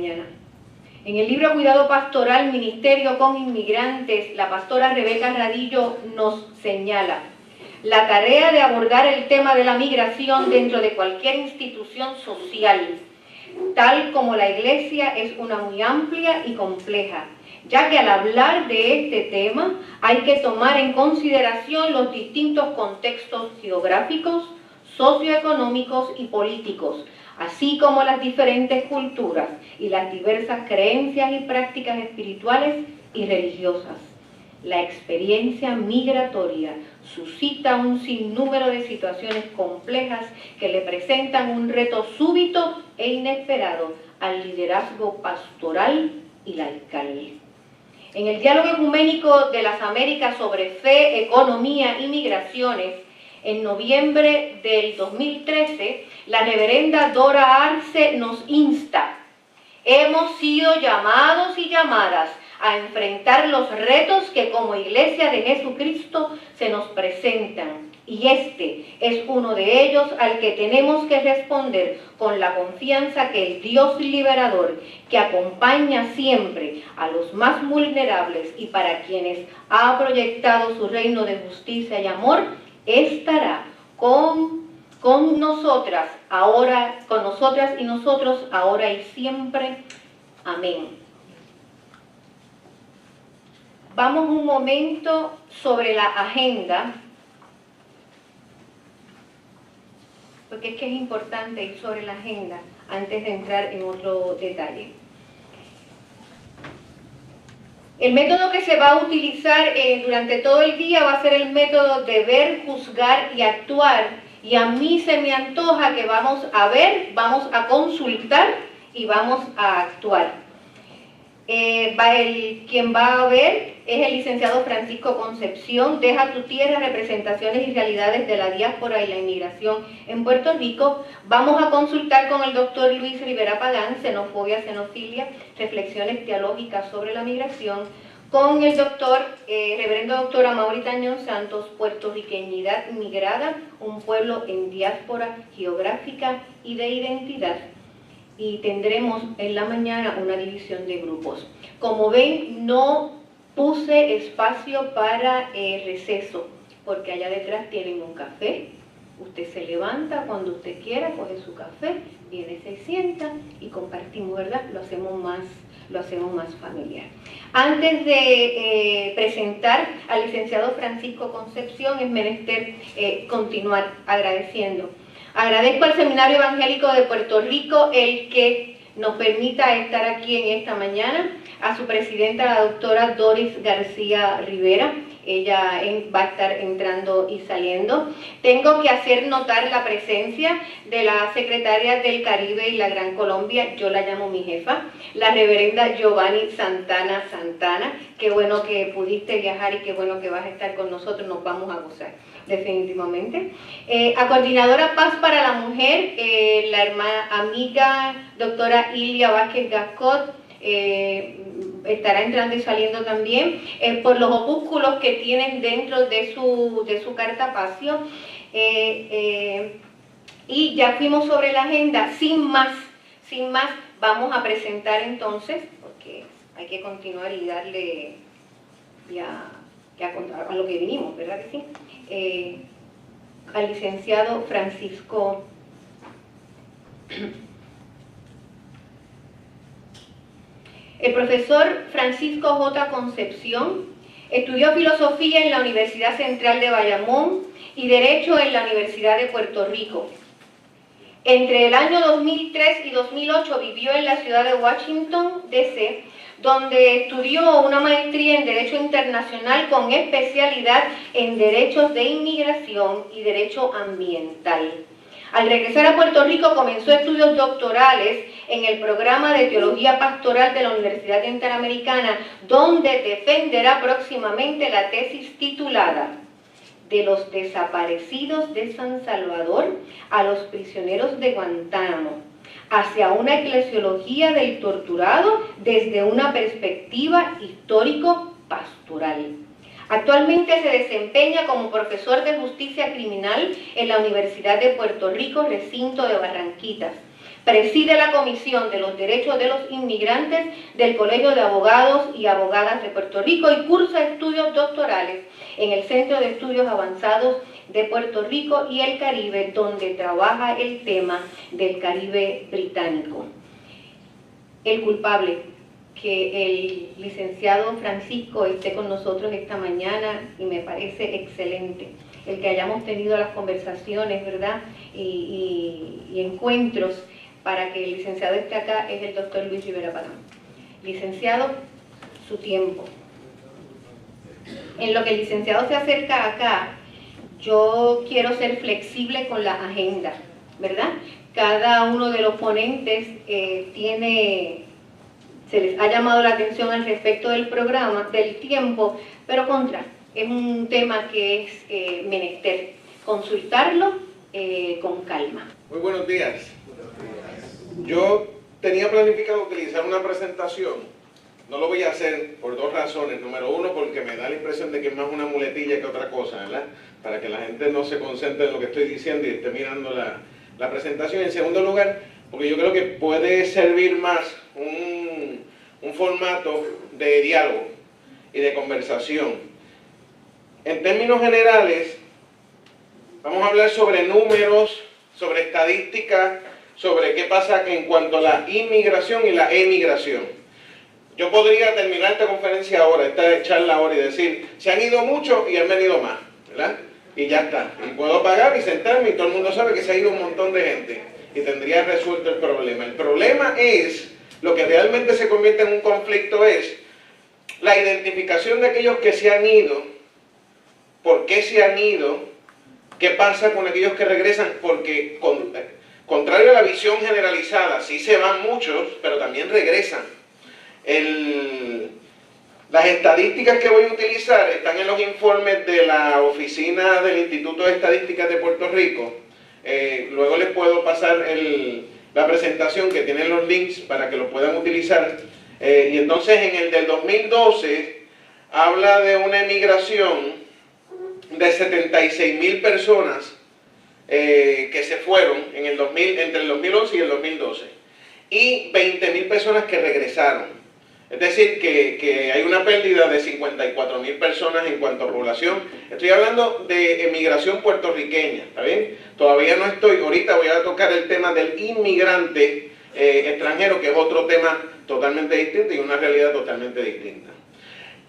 mañana. En el libro Cuidado Pastoral, Ministerio con Inmigrantes, la pastora Rebeca Radillo nos señala: la tarea de abordar el tema de la migración dentro de cualquier institución social, tal como la Iglesia, es una muy amplia y compleja, ya que al hablar de este tema hay que tomar en consideración los distintos contextos geográficos, socioeconómicos y políticos, así como las diferentes culturas y las diversas creencias y prácticas espirituales y religiosas. La experiencia migratoria suscita un sinnúmero de situaciones complejas que le presentan un reto súbito e inesperado al liderazgo pastoral y laical. En el diálogo ecuménico de las Américas sobre fe, economía y migraciones, en noviembre del 2013, la reverenda Dora Arce nos insta: hemos sido llamados y llamadas a enfrentar los retos que como Iglesia de Jesucristo se nos presentan, y este es uno de ellos al que tenemos que responder con la confianza que el Dios liberador, que acompaña siempre a los más vulnerables y para quienes ha proyectado su reino de justicia y amor, estará con nosotras ahora, con nosotras y nosotros ahora y siempre. Amén. Vamos un momento sobre la agenda, porque es que es importante ir sobre la agenda antes de entrar en otro detalle. El método que se va a utilizar durante todo el día va a ser el método de ver, juzgar y actuar. Y a mí se me antoja que vamos a ver, vamos a consultar y vamos a actuar. Quien va a ver es el licenciado Francisco Concepción, Deja tu tierra, representaciones y realidades de la diáspora y la inmigración en Puerto Rico. Vamos a consultar con el doctor Luis Rivera Pagán, Xenofobia, Xenofilia, reflexiones teológicas sobre la migración, con el reverendo doctor Amaury Tañón Santos, Puertorriqueñidad migrada, un pueblo en diáspora geográfica y de identidad. Y tendremos en la mañana una división de grupos. Como ven, no puse espacio para receso, porque allá detrás tienen un café. Usted se levanta cuando usted quiera, coge su café, viene, se sienta y compartimos, ¿verdad? Lo hacemos más familiar. Antes de presentar al licenciado Francisco Concepción, es menester continuar agradeciendo. Agradezco al Seminario Evangélico de Puerto Rico el que nos permita estar aquí en esta mañana, a su presidenta, la doctora Doris García Rivera. Ella va a estar entrando y saliendo. Tengo que hacer notar la presencia de la secretaria del Caribe y la Gran Colombia, yo la llamo mi jefa, la reverenda Giovanni Santana. Qué bueno que pudiste viajar y qué bueno que vas a estar con nosotros, nos vamos a gozar, definitivamente. A Coordinadora Paz para la Mujer, la hermana amiga doctora Ilia Vázquez Gascot, estará entrando y saliendo también, por los opúsculos que tienen dentro de su cartapacio. Y ya fuimos sobre la agenda. Sin más, vamos a presentar entonces, porque hay que continuar y darle a lo que vinimos, ¿verdad que sí? Al licenciado Francisco El profesor Francisco J. Concepción estudió filosofía en la Universidad Central de Bayamón y Derecho en la Universidad de Puerto Rico. Entre el año 2003 y 2008 vivió en la ciudad de Washington, D.C., donde estudió una maestría en Derecho Internacional con especialidad en Derechos de Inmigración y Derecho Ambiental. Al regresar a Puerto Rico comenzó estudios doctorales en el programa de Teología Pastoral de la Universidad Interamericana, donde defenderá próximamente la tesis titulada De los desaparecidos de San Salvador a los prisioneros de Guantánamo, hacia una eclesiología del torturado desde una perspectiva histórico-pastoral. Actualmente se desempeña como profesor de justicia criminal en la Universidad de Puerto Rico, recinto de Barranquitas. Preside la Comisión de los Derechos de los Inmigrantes del Colegio de Abogados y Abogadas de Puerto Rico y cursa estudios doctorales en el Centro de Estudios Avanzados de Puerto Rico y el Caribe, donde trabaja el tema del Caribe británico. El culpable, que el licenciado Francisco esté con nosotros esta mañana, y me parece excelente el que hayamos tenido las conversaciones, ¿verdad? Y encuentros para que el licenciado esté acá, es el doctor Luis Rivera Pagán. Licenciado, su tiempo. En lo que el licenciado se acerca acá, yo quiero ser flexible con la agenda, ¿verdad? Cada uno de los ponentes se les ha llamado la atención al respecto del programa, del tiempo, pero es un tema que es menester consultarlo con calma. Muy buenos días. Yo tenía planificado utilizar una presentación. No lo voy a hacer por dos razones. Número uno, porque me da la impresión de que es más una muletilla que otra cosa, ¿verdad? Para que la gente no se concentre en lo que estoy diciendo y esté mirando la presentación. En segundo lugar, porque yo creo que puede servir más un formato de diálogo y de conversación. En términos generales, vamos a hablar sobre números, sobre estadísticas, sobre qué pasa en cuanto a la inmigración y la emigración. Yo podría terminar esta conferencia ahora, esta charla ahora, y decir, se han ido muchos y han venido más, ¿verdad? Y ya está. Y puedo pagar y sentarme y todo el mundo sabe que se ha ido un montón de gente. Y tendría resuelto el problema. El problema es, lo que realmente se convierte en un conflicto es la identificación de aquellos que se han ido, por qué se han ido, qué pasa con aquellos que regresan, porque contrario a la visión generalizada, sí se van muchos, pero también regresan. Las estadísticas que voy a utilizar están en los informes de la Oficina del Instituto de Estadísticas de Puerto Rico. Luego les puedo pasar la presentación que tiene los links para que lo puedan utilizar. Y entonces en el del 2012 habla de una emigración de 76,000 personas que se fueron entre el 2011 y el 2012 y 20,000 personas que regresaron. Es decir, que hay una pérdida de 54,000 personas en cuanto a población. Estoy hablando de emigración puertorriqueña, ¿está bien? Todavía no ahorita voy a tocar el tema del inmigrante extranjero, que es otro tema totalmente distinto y una realidad totalmente distinta.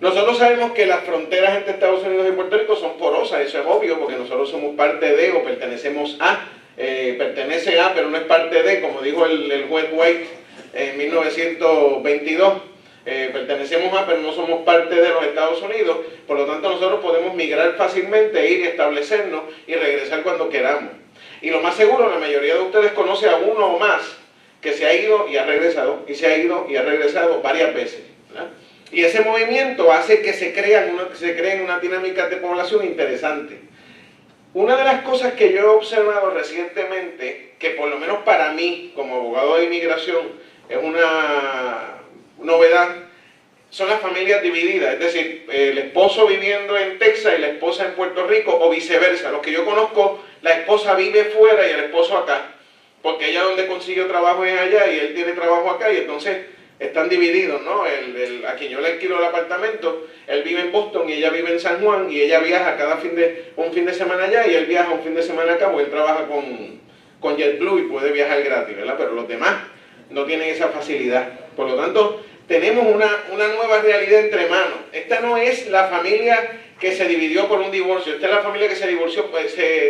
Nosotros sabemos que las fronteras entre Estados Unidos y Puerto Rico son porosas, eso es obvio, porque nosotros somos parte de o pertenecemos a, pertenece a, pero no es parte de, como dijo el juez White en 1922. Pertenecemos a, pero no somos parte de los Estados Unidos, por lo tanto nosotros podemos migrar fácilmente, ir y establecernos y regresar cuando queramos. Y lo más seguro, la mayoría de ustedes conoce a uno o más que se ha ido y ha regresado, y se ha ido y ha regresado varias veces, ¿verdad? Y ese movimiento hace que se creen unas dinámicas de población interesantes. Una de las cosas que yo he observado recientemente, que por lo menos para mí, como abogado de inmigración, es una novedad, son las familias divididas, es decir, el esposo viviendo en Texas y la esposa en Puerto Rico, o viceversa. Los que yo conozco, la esposa vive fuera y el esposo acá, porque ella donde consiguió trabajo es allá y él tiene trabajo acá, y entonces están divididos, ¿no? A quien yo le alquilo el apartamento, él vive en Boston y ella vive en San Juan, y ella viaja un fin de semana allá y él viaja un fin de semana acá, porque él trabaja con JetBlue y puede viajar gratis, ¿verdad? Pero los demás no tienen esa facilidad. Por lo tanto, tenemos una nueva realidad entre manos. Esta no es la familia que se dividió por un divorcio, esta es la familia que se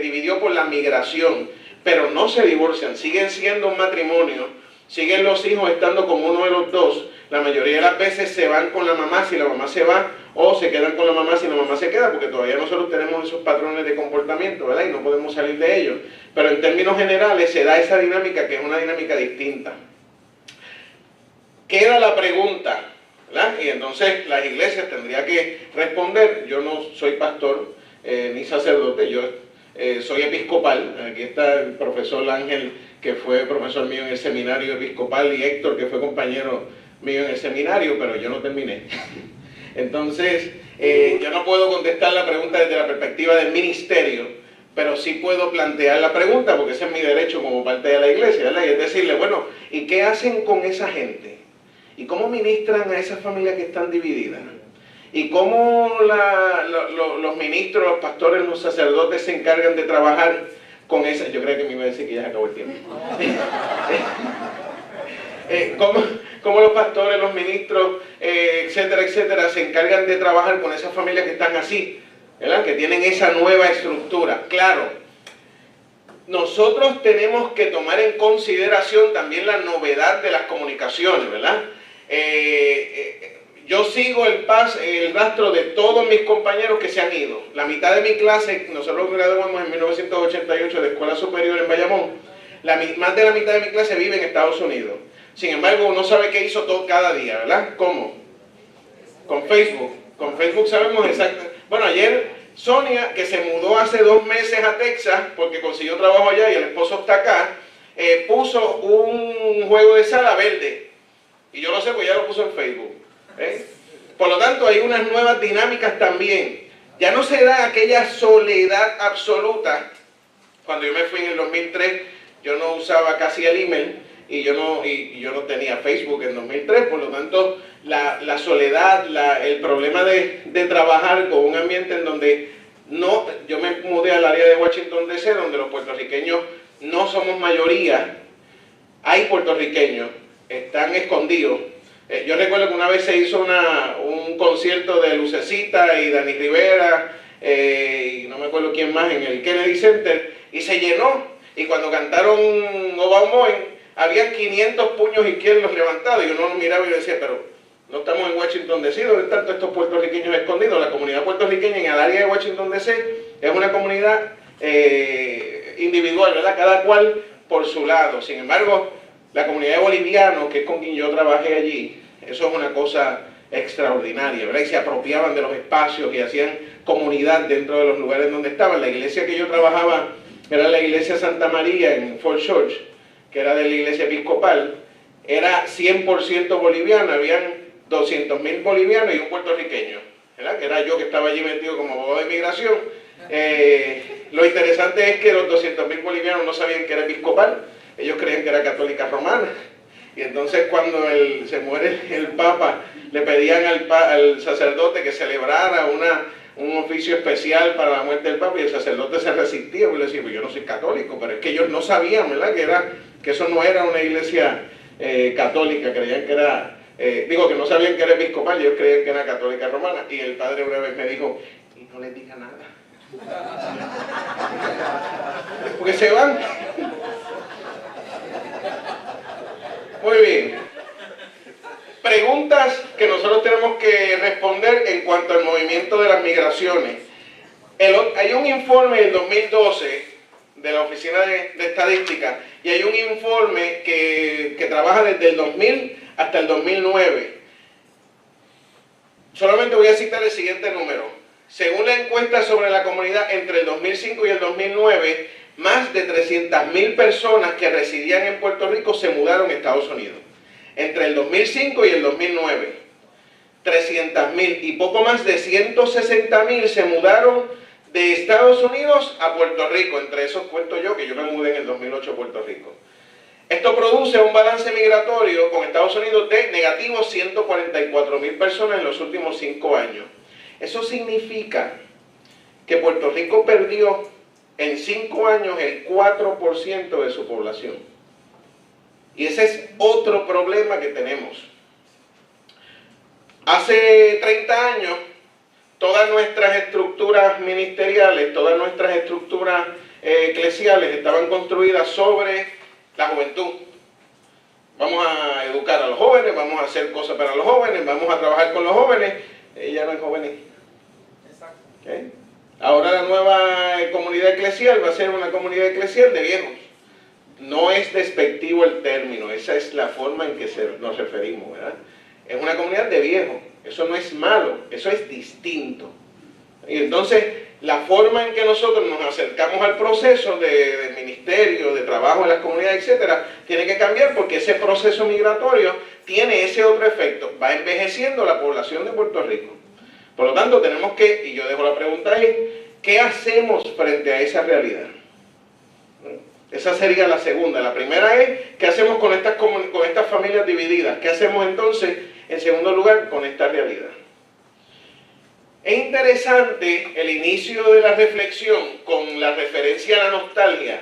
dividió por la migración, pero no se divorcian, siguen siendo un matrimonio, siguen los hijos estando con uno de los dos. La mayoría de las veces se van con la mamá si la mamá se va, o se quedan con la mamá si la mamá se queda, porque todavía nosotros tenemos esos patrones de comportamiento, ¿verdad? Y no podemos salir de ellos. Pero en términos generales se da esa dinámica, que es una dinámica distinta. Queda la pregunta, ¿verdad? Y entonces las iglesias tendrían que responder. Yo no soy pastor ni sacerdote, yo soy episcopal. Aquí está el profesor Ángel, que fue profesor mío en el seminario episcopal, y Héctor, que fue compañero mío en el seminario, pero yo no terminé. Entonces, yo no puedo contestar la pregunta desde la perspectiva del ministerio, pero sí puedo plantear la pregunta, porque ese es mi derecho como parte de la iglesia, ¿verdad? Y es decirle, bueno, ¿y qué hacen con esa gente? ¿Y cómo ministran a esas familias que están divididas? ¿Y cómo los ministros, los pastores, los sacerdotes se encargan de trabajar con esa? Yo creo que me iba a decir que ya se acabó el tiempo. ¿Cómo los pastores, los ministros, etcétera, etcétera, se encargan de trabajar con esas familias que están así, ¿verdad? Que tienen esa nueva estructura? Claro, nosotros tenemos que tomar en consideración también la novedad de las comunicaciones, ¿verdad? Yo sigo el rastro de todos mis compañeros que se han ido. La mitad de mi clase, nosotros graduamos en 1988 de Escuela Superior en Bayamón, más de la mitad de mi clase vive en Estados Unidos. Sin embargo, uno sabe qué hizo todo cada día, ¿verdad? ¿Cómo? Con Facebook. Con Facebook sabemos exactamente. Bueno, ayer Sonia, que se mudó hace 2 meses a Texas, porque consiguió trabajo allá y el esposo está acá, puso un juego de sala verde. Y yo lo sé, pues ya lo puso en Facebook. Por lo tanto, hay unas nuevas dinámicas también. Ya no se da aquella soledad absoluta. Cuando yo me fui en el 2003, yo no usaba casi el email y yo no tenía Facebook en 2003. Por lo tanto, la soledad, el problema de trabajar con un ambiente en donde yo me mudé al área de Washington DC, donde los puertorriqueños no somos mayoría. Hay puertorriqueños, están escondidos. Yo recuerdo que una vez se hizo un concierto de Lucecita y Dani Rivera, y no me acuerdo quién más, en el Kennedy Center, y se llenó. Y cuando cantaron Obaumoen, habían 500 puños izquierdos levantados, y uno miraba y decía, pero no estamos en Washington DC, ¿dónde están todos estos puertorriqueños escondidos? La comunidad puertorriqueña en el área de Washington DC es una comunidad individual, ¿verdad? Cada cual por su lado. Sin embargo, la comunidad de bolivianos, que es con quien yo trabajé allí, eso es una cosa extraordinaria, ¿verdad? Y se apropiaban de los espacios y hacían comunidad dentro de los lugares donde estaban. La iglesia que yo trabajaba era la iglesia Santa María en Fort George, que era de la iglesia episcopal, era 100% boliviana, habían 200.000 bolivianos y un puertorriqueño, ¿verdad? Que era yo, que estaba allí metido como abogado de inmigración. Lo interesante es que los 200.000 bolivianos no sabían que era episcopal, ellos creían que era católica romana. Y entonces cuando se muere el Papa, le pedían al sacerdote que celebrara un oficio especial para la muerte del Papa, y el sacerdote se resistía, y le decía, pues yo no soy católico, pero es que ellos no sabían, ¿verdad? Que eso no era una iglesia católica, creían que era, que no sabían que era episcopal, ellos creían que era católica romana. Y el padre una vez me dijo, y no les diga nada, porque se van. Muy bien. Preguntas que nosotros tenemos que responder en cuanto al movimiento de las migraciones. Hay un informe del 2012 de la Oficina de Estadística, y hay un informe que trabaja desde el 2000 hasta el 2009. Solamente voy a citar el siguiente número. Según la encuesta sobre la comunidad entre el 2005 y el 2009, más de 300.000 personas que residían en Puerto Rico se mudaron a Estados Unidos. Entre el 2005 y el 2009, 300.000, y poco más de 160.000 se mudaron de Estados Unidos a Puerto Rico. Entre esos cuento yo, que yo me mudé en el 2008 a Puerto Rico. Esto produce un balance migratorio con Estados Unidos de negativo 144.000 personas en los últimos 5 años. Eso significa que Puerto Rico perdió en 5 años el 4% de su población. Y ese es otro problema que tenemos. Hace 30 años, todas nuestras estructuras ministeriales, todas nuestras estructuras eclesiales estaban construidas sobre la juventud. Vamos a educar a los jóvenes, vamos a hacer cosas para los jóvenes, vamos a trabajar con los jóvenes. Ya no hay jóvenes. Exacto. ¿Okay? Ahora la nueva comunidad eclesial va a ser una comunidad eclesial de viejos. No es despectivo el término, esa es la forma en que nos referimos, ¿verdad? Es una comunidad de viejos, eso no es malo, eso es distinto. Y entonces, la forma en que nosotros nos acercamos al proceso de ministerio, de trabajo en las comunidades, etcétera, tiene que cambiar, porque ese proceso migratorio tiene ese otro efecto, va envejeciendo la población de Puerto Rico. Por lo tanto, tenemos que, y yo dejo la pregunta ahí, ¿qué hacemos frente a esa realidad? Esa sería la segunda. La primera es, ¿qué hacemos con estas familias divididas? ¿Qué hacemos entonces, en segundo lugar, con esta realidad? Es interesante el inicio de la reflexión con la referencia a la nostalgia.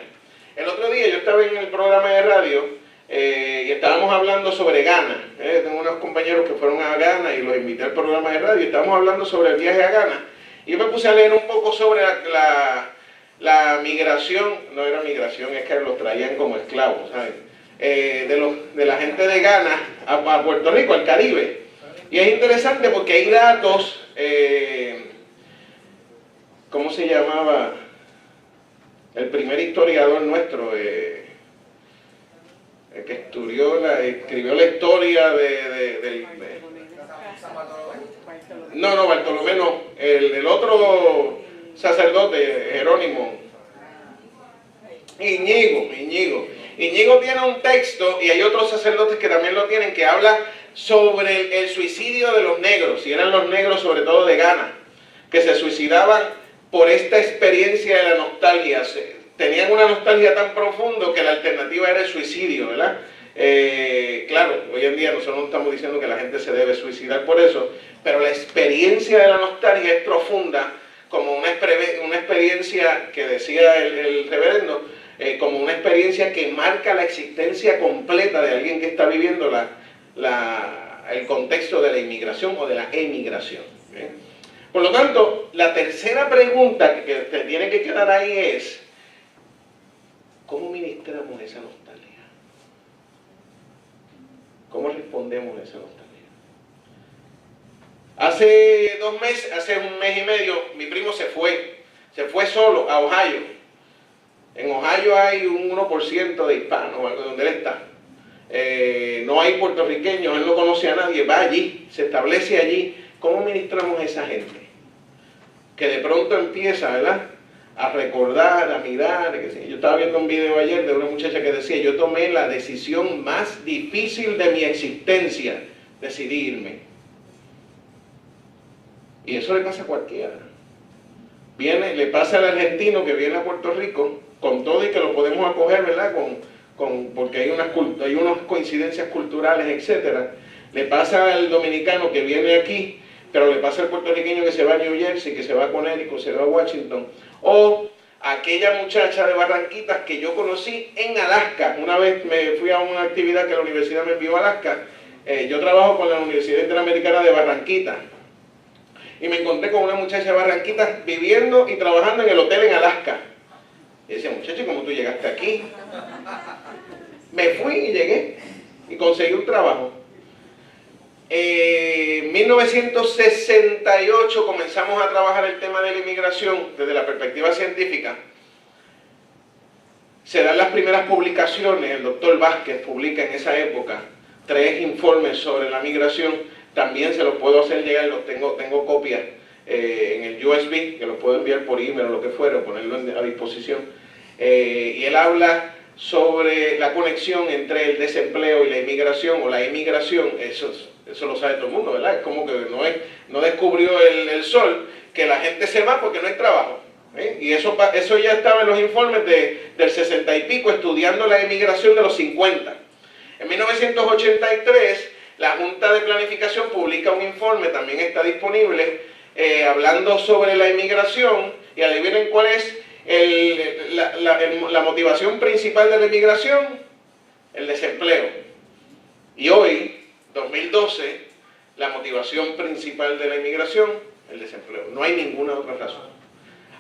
El otro día yo estaba en el programa de radio y estábamos hablando sobre Ghana. Tengo unos compañeros que fueron a Ghana y los invité al programa de radio y estábamos hablando sobre el viaje a Ghana. Y yo me puse a leer un poco sobre la migración, no era migración, es que los traían como esclavos, ¿saben? De la gente de Ghana a Puerto Rico, al Caribe. Y es interesante porque hay datos, ¿cómo se llamaba? El primer historiador nuestro, el que escribió la historia No, Bartolomé no, el otro sacerdote, Jerónimo, Íñigo tiene un texto, y hay otros sacerdotes que también lo tienen, que habla sobre el suicidio de los negros, y eran los negros sobre todo de Ghana, que se suicidaban por esta experiencia de la nostalgia. Tenían una nostalgia tan profundo que la alternativa era el suicidio, ¿verdad? Claro, hoy en día nosotros no estamos diciendo que la gente se debe suicidar por eso, pero la experiencia de la nostalgia es profunda, como una experiencia que decía el reverendo, como una experiencia que marca la existencia completa de alguien que está viviendo el contexto de la inmigración o de la emigración. Por lo tanto, la tercera pregunta que te tiene que quedar ahí es, ¿cómo ministramos esa nostalgia? ¿Cómo respondemos a esa nostalgia? Hace un mes y medio, mi primo se fue solo a Ohio. En Ohio hay un 1% de hispanos, algo donde él está. No hay puertorriqueños, él no conoce a nadie, va allí, se establece allí. ¿Cómo ministramos a esa gente? Que de pronto empieza, ¿verdad?, a recordar, a mirar. Yo estaba viendo un video ayer de una muchacha que decía, yo tomé la decisión más difícil de mi existencia, decidí irme. Y eso le pasa a cualquiera. Le pasa al argentino que viene a Puerto Rico, con todo y que lo podemos acoger, ¿verdad?, porque hay unas coincidencias culturales, etc. Le pasa al dominicano que viene aquí, pero le pasa al puertorriqueño que se va a New Jersey, que se va a Connecticut, se va a Washington. O aquella muchacha de Barranquitas que yo conocí en Alaska. Una vez me fui a una actividad que la universidad me envió a Alaska. Yo trabajo con la Universidad Interamericana de Barranquitas. Y me encontré con una muchacha de Barranquitas viviendo y trabajando en el hotel en Alaska. Y decía, muchacho, ¿cómo tú llegaste aquí? Me fui y llegué y conseguí un trabajo. En 1968 comenzamos a trabajar el tema de la inmigración desde la perspectiva científica. Se dan las primeras publicaciones, el doctor Vázquez publica en esa época 3 informes sobre la migración. También se los puedo hacer llegar, tengo copias en el USB, que los puedo enviar por email o lo que fuera, ponerlo a disposición. Y él habla sobre la conexión entre el desempleo y la inmigración, o la emigración. Eso lo sabe todo el mundo, ¿verdad? Es como que no descubrió el sol, que la gente se va porque no hay trabajo. Y eso ya estaba en los informes del 60 y pico, estudiando la emigración de los 50. En 1983, la Junta de Planificación publica un informe, también está disponible, hablando sobre la inmigración, y adivinen cuál es la motivación principal de la inmigración: el desempleo. Y hoy, 2012, la motivación principal de la inmigración, el desempleo. No hay ninguna otra razón.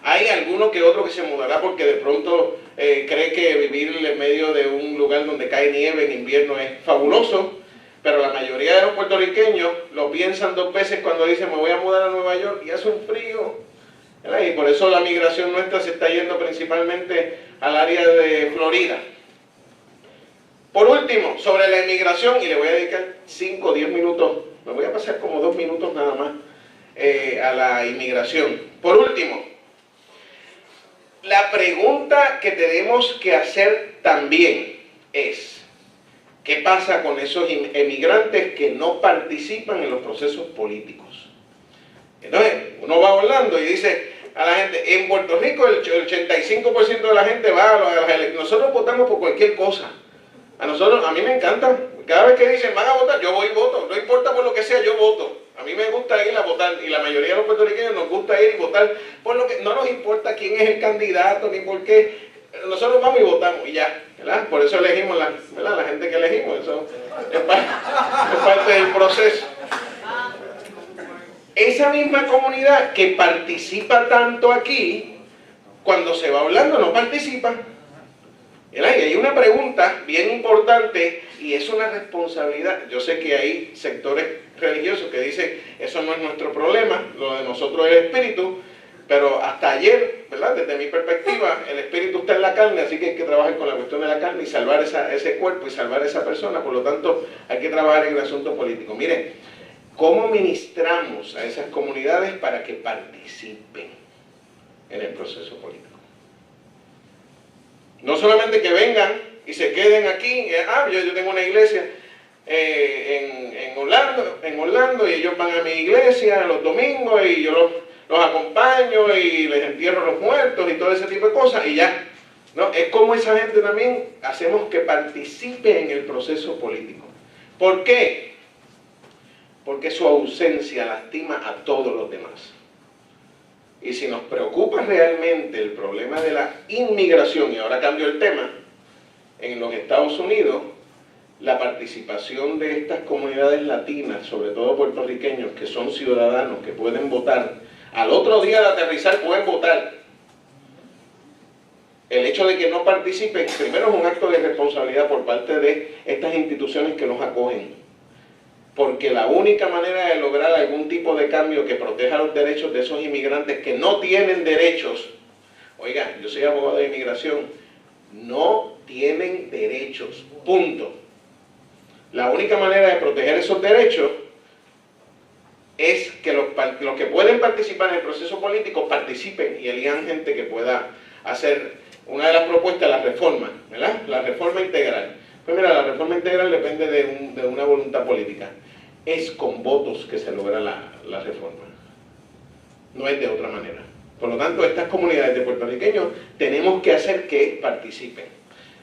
Hay alguno que otro que se mudará porque de pronto cree que vivir en medio de un lugar donde cae nieve en invierno es fabuloso, pero la mayoría de los puertorriqueños lo piensan 2 veces cuando dicen me voy a mudar a Nueva York y hace un frío, ¿verdad? Y por eso la migración nuestra se está yendo principalmente al área de Florida. Por último, sobre la inmigración, y le voy a dedicar 5 o 10 minutos, me voy a pasar como 2 minutos nada más a la inmigración. Por último, la pregunta que tenemos que hacer también es, ¿qué pasa con esos emigrantes que no participan en los procesos políticos? Entonces, uno va hablando y dice, a la gente. En Puerto Rico el 85% de la gente va a las elecciones. Nosotros votamos por cualquier cosa. A mí me encanta. Cada vez que dicen van a votar, yo voy y voto. No importa por lo que sea, yo voto. A mí me gusta ir a votar y la mayoría de los puertorriqueños nos gusta ir y votar por lo que no nos importa quién es el candidato ni por qué. Nosotros vamos y votamos y ya, ¿verdad? Por eso elegimos la gente que elegimos. Eso es parte del proceso. Esa misma comunidad que participa tanto aquí, cuando se va hablando no participa. Y hay una pregunta bien importante y es una responsabilidad. Yo sé que hay sectores religiosos que dicen eso no es nuestro problema, lo de nosotros es el espíritu, pero hasta ayer, ¿verdad? Desde mi perspectiva, el espíritu está en la carne, así que hay que trabajar con la cuestión de la carne y salvar ese cuerpo y salvar a esa persona. Por lo tanto, hay que trabajar en el asunto político. Mire, ¿cómo ministramos a esas comunidades para que participen en el proceso político? No solamente que vengan y se queden aquí, yo tengo una iglesia en Orlando y ellos van a mi iglesia los domingos y yo los acompaño y les entierro los muertos y todo ese tipo de cosas y ya. ¿No? Es como esa gente también hacemos que participe en el proceso político. ¿Por qué? Porque su ausencia lastima a todos los demás. Y si nos preocupa realmente el problema de la inmigración, y ahora cambio el tema, en los Estados Unidos, la participación de estas comunidades latinas, sobre todo puertorriqueños, que son ciudadanos, que pueden votar, al otro día de aterrizar pueden votar. El hecho de que no participen, primero es un acto de responsabilidad por parte de estas instituciones que nos acogen. Porque la única manera de lograr algún tipo de cambio que proteja los derechos de esos inmigrantes que no tienen derechos, oiga, yo soy abogado de inmigración, no tienen derechos, punto. La única manera de proteger esos derechos es que los que pueden participar en el proceso político participen y elijan gente que pueda hacer una de las propuestas, la reforma, ¿verdad? La reforma integral. Pues mira, la reforma integral depende de una voluntad política. Es con votos que se logra la reforma. No es de otra manera. Por lo tanto, estas comunidades de puertorriqueños tenemos que hacer que participen.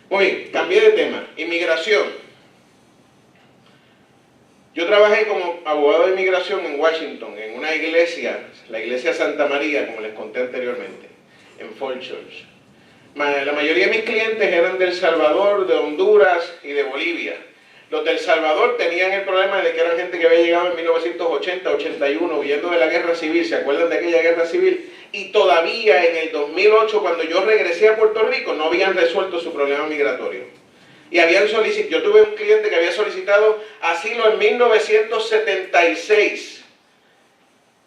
Muy bien, cambié de tema. Inmigración. Yo trabajé como abogado de inmigración en Washington, en una iglesia, la iglesia Santa María, como les conté anteriormente, en Fort Church. La mayoría de mis clientes eran de El Salvador, de Honduras y de Bolivia. Los de El Salvador tenían el problema de que eran gente que había llegado en 1980-81 huyendo de la guerra civil, ¿se acuerdan de aquella guerra civil? Y todavía en el 2008, cuando yo regresé a Puerto Rico, no habían resuelto su problema migratorio. Y yo tuve un cliente que había solicitado asilo en 1976.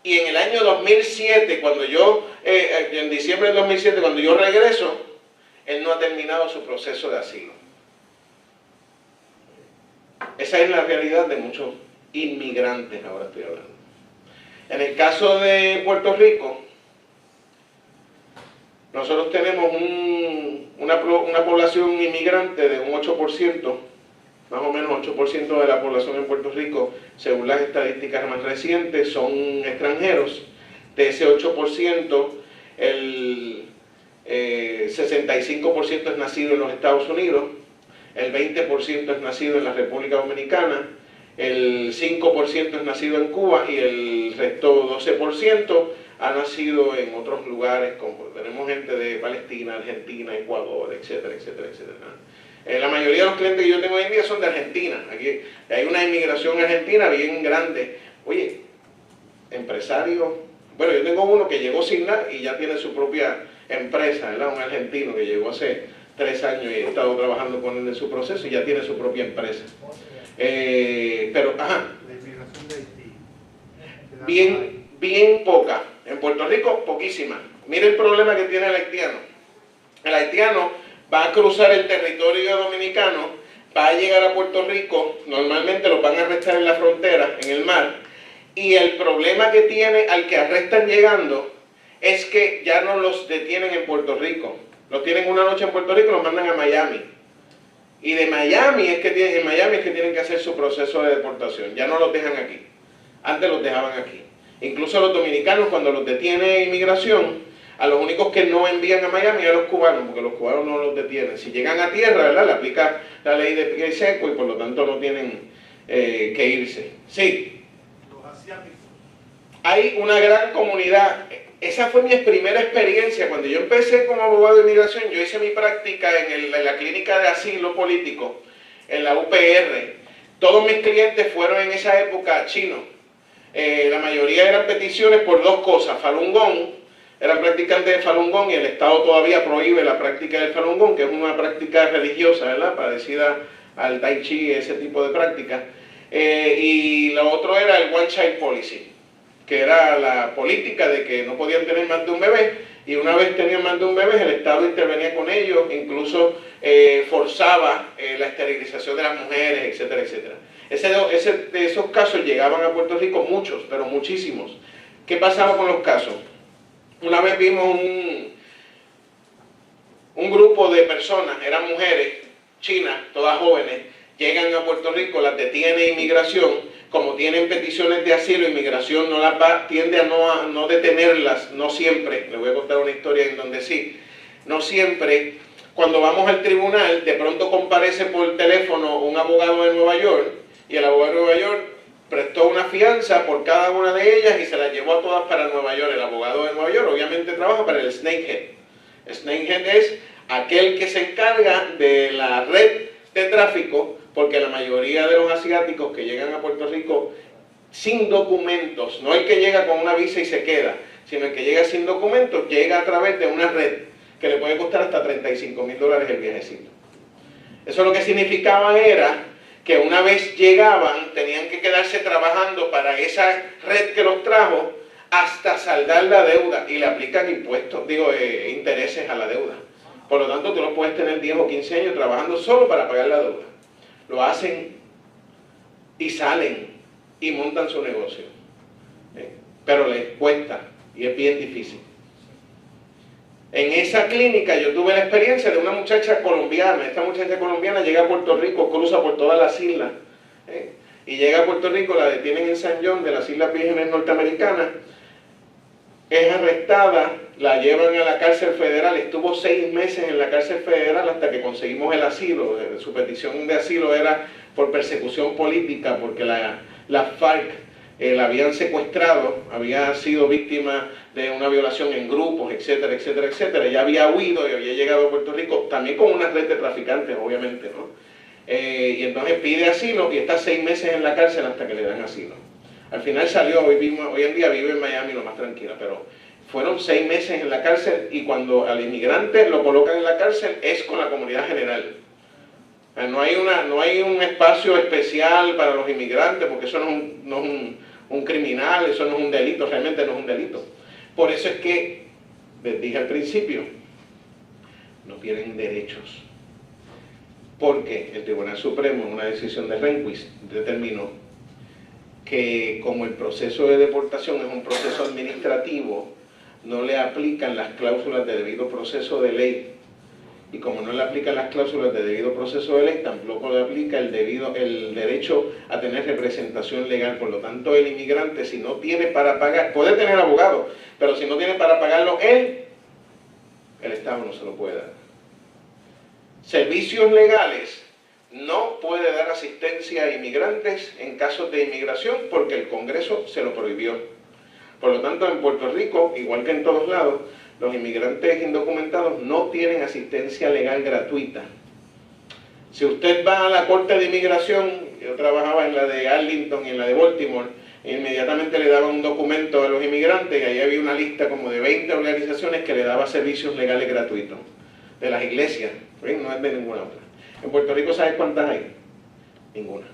Y en el año 2007, en diciembre del 2007, cuando yo regreso, él no ha terminado su proceso de asilo. Esa es la realidad de muchos inmigrantes, ahora estoy hablando. En el caso de Puerto Rico, nosotros tenemos una población inmigrante de un 8%, más o menos 8% de la población en Puerto Rico, según las estadísticas más recientes, son extranjeros. De ese 8%, el 65% es nacido en los Estados Unidos, el 20% es nacido en la República Dominicana, el 5% es nacido en Cuba y el resto 12% ha nacido en otros lugares, como tenemos gente de Palestina, Argentina, Ecuador, etcétera, etcétera, etcétera. La mayoría de los clientes que yo tengo hoy en día son de Argentina. Aquí hay una inmigración argentina bien grande. Oye, empresarios, bueno, yo tengo uno que llegó sin nada y ya tiene su propia empresa, ¿verdad? Un argentino que llegó hace 3 años y he estado trabajando con él en su proceso y ya tiene su propia empresa. Pero, ajá. La inmigración de Haití. Bien poca. En Puerto Rico, poquísima. Mire el problema que tiene el haitiano. El haitiano va a cruzar el territorio dominicano, va a llegar a Puerto Rico, normalmente los van a arrestar en la frontera, en el mar, y el problema que tiene al que arrestan llegando es que ya no los detienen en Puerto Rico. Los tienen una noche en Puerto Rico y los mandan a Miami. Y de Miami es que tienen que hacer su proceso de deportación. Ya no los dejan aquí. Antes los dejaban aquí. Incluso los dominicanos, cuando los detiene inmigración, A los únicos que no envían a Miami a los cubanos, porque los cubanos no los detienen. Si llegan a tierra, ¿verdad?, le aplica la ley de pie seco y por lo tanto no tienen que irse. Sí. Los asiáticos. Hay una gran comunidad. Esa fue mi primera experiencia. Cuando yo empecé como abogado de inmigración, yo hice mi práctica en la clínica de asilo político, en la UPR. Todos mis clientes fueron en esa época chinos. La mayoría eran peticiones por dos cosas: Falun Gong, eran practicantes de Falun Gong y el Estado todavía prohíbe la práctica del Falun Gong, que es una práctica religiosa, ¿verdad?, parecida al Tai Chi, ese tipo de práctica. Y lo otro era el One Child Policy, que era la política de que no podían tener más de un bebé, y una vez tenían más de un bebé, el Estado intervenía con ellos, incluso forzaba la esterilización de las mujeres, etcétera, etcétera. De esos casos llegaban a Puerto Rico muchos, pero muchísimos. ¿Qué pasaba con los casos? Una vez vimos un grupo de personas, eran mujeres chinas, todas jóvenes, llegan a Puerto Rico, las detiene inmigración. Como tienen peticiones de asilo, inmigración no las tiende a no detenerlas, no siempre. Les voy a contar una historia en donde sí, no siempre. Cuando vamos al tribunal, de pronto comparece por teléfono un abogado de Nueva York, y el abogado de Nueva York prestó una fianza por cada una de ellas y se las llevó a todas para Nueva York. El abogado de Nueva York obviamente trabaja para el Snakehead. Snakehead es aquel que se encarga de la red de tráfico, porque la mayoría de los asiáticos que llegan a Puerto Rico sin documentos, no el que llega con una visa y se queda, sino el que llega sin documentos, llega a través de una red que le puede costar hasta $35,000 el viajecito. Eso lo que significaba era que una vez llegaban, tenían que quedarse trabajando para esa red que los trajo hasta saldar la deuda, y le aplican impuestos, intereses a la deuda. Por lo tanto, tú no puedes tener 10 o 15 años trabajando solo para pagar la deuda. Lo hacen y salen y montan su negocio. Pero les cuesta y es bien difícil. En esa clínica yo tuve la experiencia de una muchacha colombiana. Esta muchacha colombiana llega a Puerto Rico, cruza por todas las islas, y llega a Puerto Rico, la detienen en San John de las Islas Vírgenes Norteamericanas, es arrestada, la llevan a la cárcel federal, estuvo 6 meses en la cárcel federal hasta que conseguimos el asilo. Su petición de asilo era por persecución política, porque la FARC la habían secuestrado, había sido víctima de una violación en grupos, etcétera, etcétera, etcétera. Ella había huido y había llegado a Puerto Rico, también con una red de traficantes, obviamente, ¿no? Y entonces pide asilo y está 6 meses en la cárcel hasta que le dan asilo. Al final salió, hoy en día vive en Miami lo más tranquila, pero fueron 6 meses en la cárcel, y cuando al inmigrante lo colocan en la cárcel es con la comunidad general. No hay un espacio especial para los inmigrantes, porque eso no es un criminal, eso no es un delito, realmente no es un delito. Por eso es que, les dije al principio, no tienen derechos. Porque el Tribunal Supremo, en una decisión de Rehnquist, determinó que como el proceso de deportación es un proceso administrativo, no le aplican las cláusulas de debido proceso de ley. Y como no le aplican las cláusulas de debido proceso de ley, tampoco le aplica el derecho a tener representación legal. Por lo tanto, el inmigrante, si no tiene para pagar, puede tener abogado, pero si no tiene para pagarlo él, el Estado no se lo puede dar. Servicios legales: no puede dar asistencia a inmigrantes en casos de inmigración porque el Congreso se lo prohibió. Por lo tanto, en Puerto Rico, igual que en todos lados, los inmigrantes indocumentados no tienen asistencia legal gratuita. Si usted va a la Corte de Inmigración, yo trabajaba en la de Arlington y en la de Baltimore, inmediatamente le daban un documento a los inmigrantes, y ahí había una lista como de 20 organizaciones que le daban servicios legales gratuitos. De las iglesias, ¿sí? No es de ninguna otra. En Puerto Rico, ¿sabes cuántas hay? Ninguna.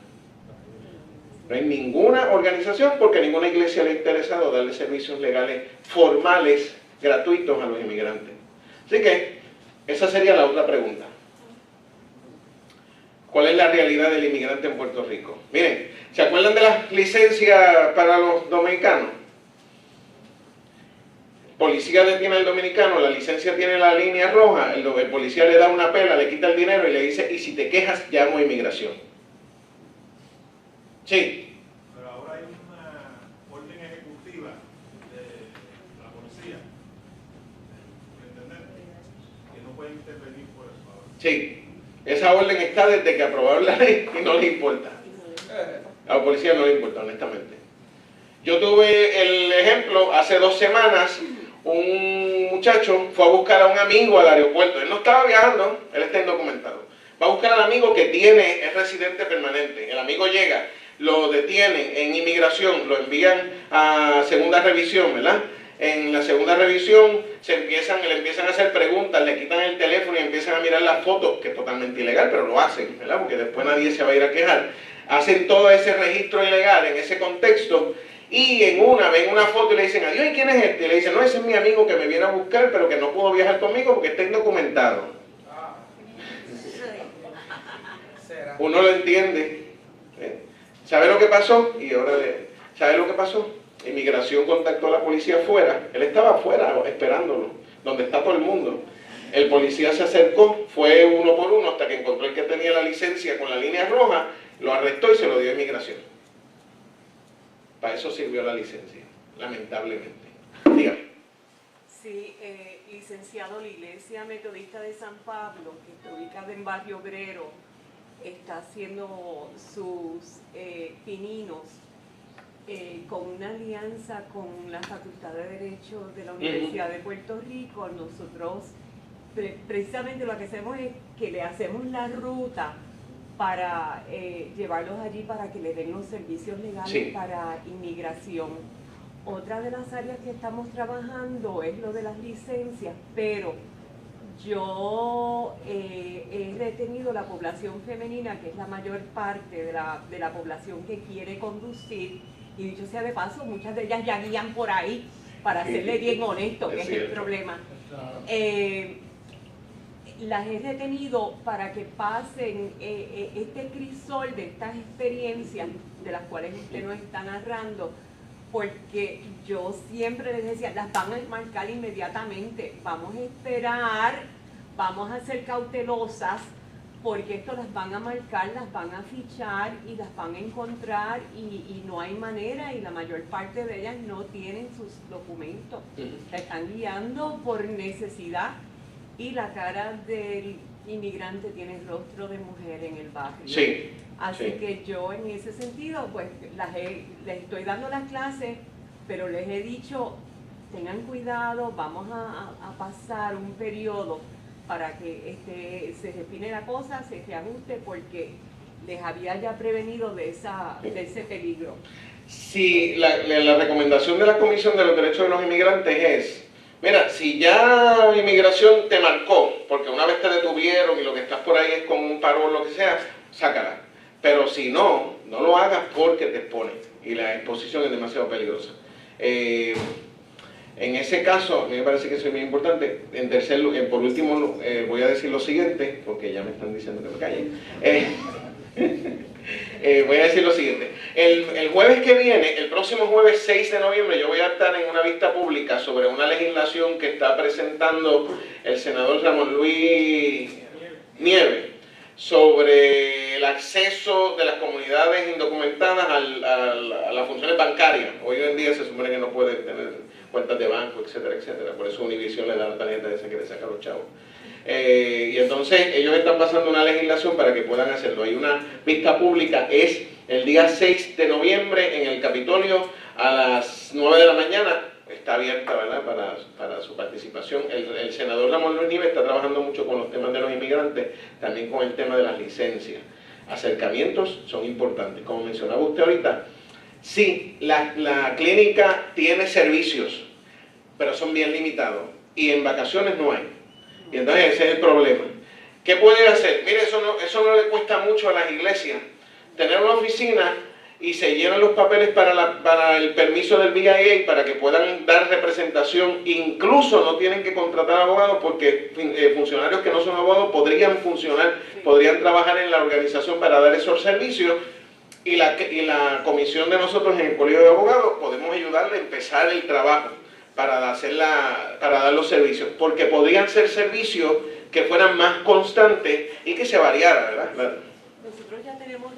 No hay ninguna organización, porque ninguna iglesia le ha interesado darle servicios legales formales gratuitos a los inmigrantes. Así que esa sería la otra pregunta. ¿Cuál es la realidad del inmigrante en Puerto Rico? Miren, ¿se acuerdan de las licencias para los dominicanos? Policía detiene al dominicano, la licencia tiene la línea roja, el policía le da una pela, le quita el dinero y le dice: y si te quejas, llamo a inmigración. Sí. Pero ahora hay una orden ejecutiva de la policía Sí, esa orden está desde que aprobaron la ley y no les importa. A la policía no le importa, honestamente. Yo tuve el ejemplo, hace 2 semanas, un muchacho fue a buscar a un amigo al aeropuerto. Él no estaba viajando, él está indocumentado. Va a buscar al amigo que es residente permanente. El amigo llega, lo detienen en inmigración, lo envían a segunda revisión, ¿verdad? En la segunda revisión le empiezan a hacer preguntas, le quitan el teléfono y empiezan a mirar las fotos, que es totalmente ilegal, pero lo hacen, ¿verdad? Porque después nadie se va a ir a quejar. Hacen todo ese registro ilegal en ese contexto y ven una foto y le dicen, adiós, ¿y quién es este? Y le dicen, no, ese es mi amigo que me viene a buscar, pero que no pudo viajar conmigo porque está indocumentado. Uno lo entiende. ¿Sabe lo que pasó? ¿Sabe lo que pasó? Inmigración contactó a la policía afuera. Él estaba afuera esperándolo, donde está todo el mundo. El policía se acercó, fue uno por uno hasta que encontró el que tenía la licencia con la línea roja, lo arrestó y se lo dio a inmigración. Para eso sirvió la licencia, lamentablemente. Dígame. Sí, licenciado, la Iglesia Metodista de San Pablo, que está ubicada en Barrio Obrero, está haciendo sus pininos con una alianza con la Facultad de Derecho de la Universidad de Puerto Rico. Nosotros precisamente lo que hacemos es que le hacemos la ruta para llevarlos allí para que le den los servicios legales para inmigración. Otra de las áreas que estamos trabajando es lo de las licencias, pero yo he retenido la población femenina, que es la mayor parte de la población que quiere conducir, y dicho sea de paso, muchas de ellas ya guían por ahí, para serle bien honesto, que es el problema. Las he retenido para que pasen este crisol de estas experiencias de las cuales usted nos está narrando, porque yo siempre les decía, las van a marcar inmediatamente, vamos a esperar, vamos a ser cautelosas, porque esto las van a marcar, las van a fichar y las van a encontrar y no hay manera, y la mayor parte de ellas no tienen sus documentos, se están guiando por necesidad. Y la cara del inmigrante tiene el rostro de mujer en el barrio. Sí. Así que yo en ese sentido, pues les estoy dando las clases, pero les he dicho, tengan cuidado, vamos a pasar un periodo para que se refine la cosa, se reajuste, porque les había ya prevenido de ese peligro. Sí, la recomendación de la Comisión de los Derechos de los Inmigrantes es, mira, si ya inmigración te marcó, porque una vez te detuvieron y lo que estás por ahí es con un paro o lo que sea, sácala. Pero si no, no lo hagas porque te exponen y la exposición es demasiado peligrosa. En ese caso, a mí me parece que eso es muy importante. Por último, voy a decir lo siguiente, porque ya me están diciendo que me calle. Voy a decir lo siguiente. El jueves que viene, el próximo jueves 6 de noviembre, yo voy a estar en una vista pública sobre una legislación que está presentando el senador Ramón Luis Nieves sobre el acceso de las comunidades indocumentadas a las funciones bancarias. Hoy en día se supone que no pueden tener cuentas de banco, etcétera, etcétera. Por eso Univision le da la tarjeta esa que le saca a los chavos. Y entonces ellos están pasando una legislación para que puedan hacerlo. Hay una vista pública, es el día 6 de noviembre en el Capitolio a las 9 de la mañana. Está abierta, ¿verdad?, para su participación. El senador Ramón Luis Nieves está trabajando mucho con los temas de los inmigrantes, también con el tema de las licencias. Acercamientos son importantes. Como mencionaba usted ahorita, sí, la clínica tiene servicios, pero son bien limitados. Y en vacaciones no hay. Y entonces ese es el problema. ¿Qué puede hacer? Mire, eso no le cuesta mucho a las iglesias. Tener una oficina y se llenan los papeles para el permiso del BIA para que puedan dar representación. Incluso no tienen que contratar abogados, porque funcionarios que no son abogados podrían funcionar, podrían trabajar en la organización para dar esos servicios. Y la comisión de nosotros en el Colegio de Abogados podemos ayudarle a empezar el trabajo para dar los servicios, porque podrían ser servicios que fueran más constantes y que se variara, ¿verdad? Nosotros ya tenemos